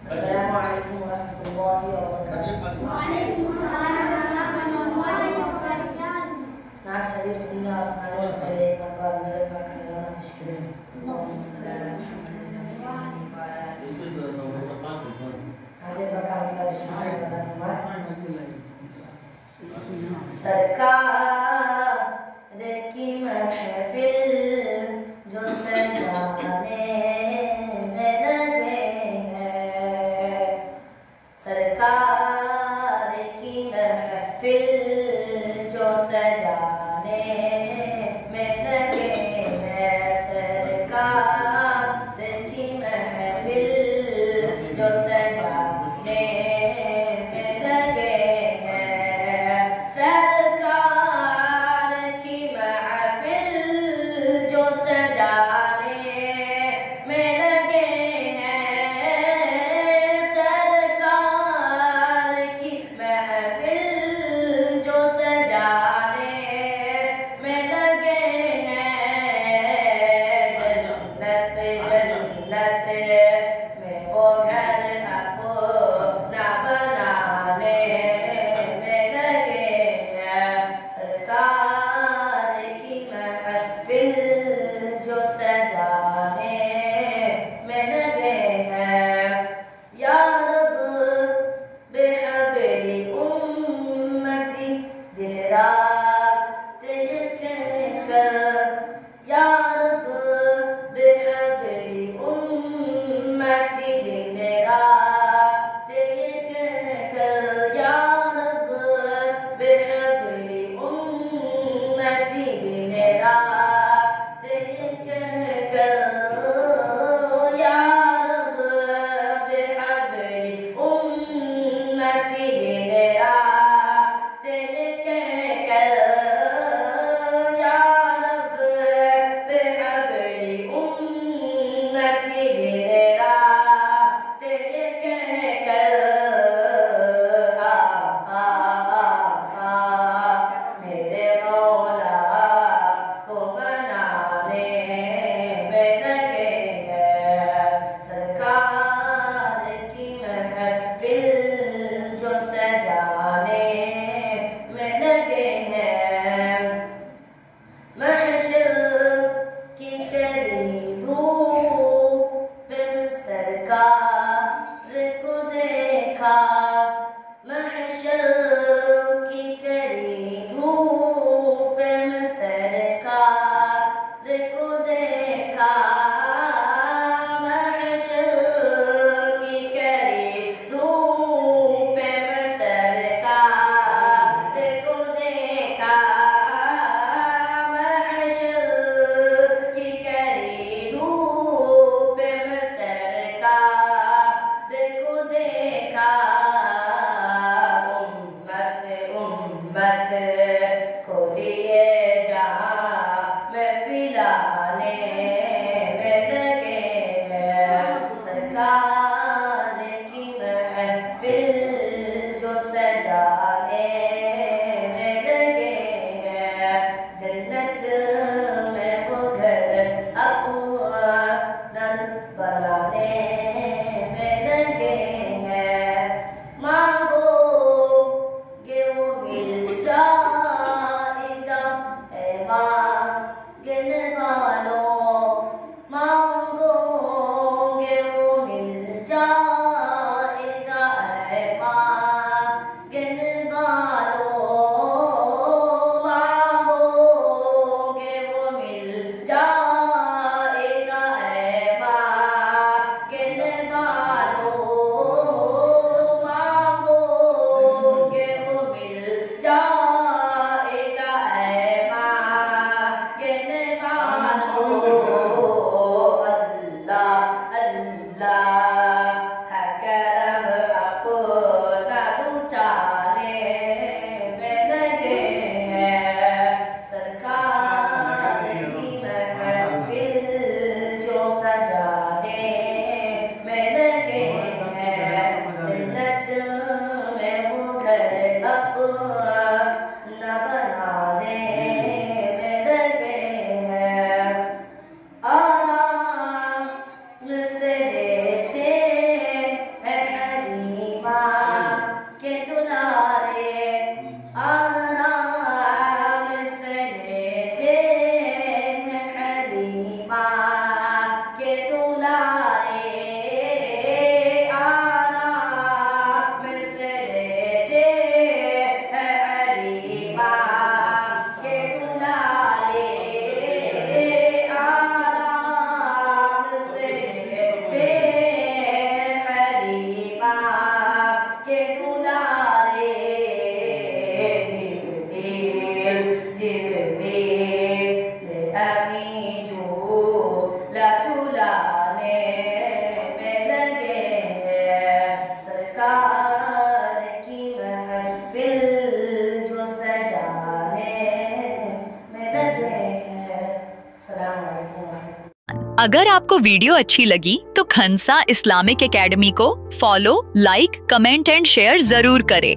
Assalamualaikum warahmatullahi wabarakatuh. Waalaikumsalam warahmatullahi wabarakatuh. नाथ शरीफ जिन्ना आसमानी सरे मतवाल मेरे पाकर वाला मुश्किल अल्लाहुम्मा सल्ली अला मुहम्मद व अला आले बका मतलब शान बता फरमाए सरकार की महफिल जो सजाने में लगे हैं सरकार की महफिल जो सजाने में लगे हैं सरकार की महफिल जो सजाने में लगे हैं सरकार की महफिल जो सजाने में लगे हैं सरकार की महफिल जो सजाने में लगे हैं जन्नत जन्नत में वो घर अपना बनाने में लगे हैं सरकार की महफिल जो सजाने में लगे हैं या रब बेहबली उम्मती दिन रात कहकर या रब बेहबली उम्मती दिन रात कहकर या रब बेहबली उम्मती दिन रात कहकर या रब बेहबली उम्मती दिन रात कहकर या रब बेहबली उम्मती दिन रात कहकर मेरे मौला को बनाने में लगे हैं सरकार की महफिल जो सजाने में लगे हैं महशर की करी धूप में सरकार को देखा महशर की करी धूप में सरकार को देखा महशर की करी धूप में सरकार को देखा महशर की करी धूप में सरकार को देखा उम्मत को लिए जहाँ में पिलाने में लगे हैं सरकार की महफिल जो सजाने में लगे हैं जन्नत में वो घर अपना बनाने में लगे हैं मांगोगे वो मिल जाएगा ऐ मांगने वालों मांगोगे वो मिल जाएगा ऐ मांगने वालों मांगोगे वो मिल जाएगा ऐ मांगने वालों मांगोगे वो मिल जाएगा ऐ मांगने वालों अल्लाह अल्लाह है करम अपना लुटाने में लगे हैं सरकार की महफिल जो सजाने में लगे अगर आपको वीडियो अच्छी लगी तो खंसा इस्लामिक एकेडमी को follow, like, comment and share जरूर करें।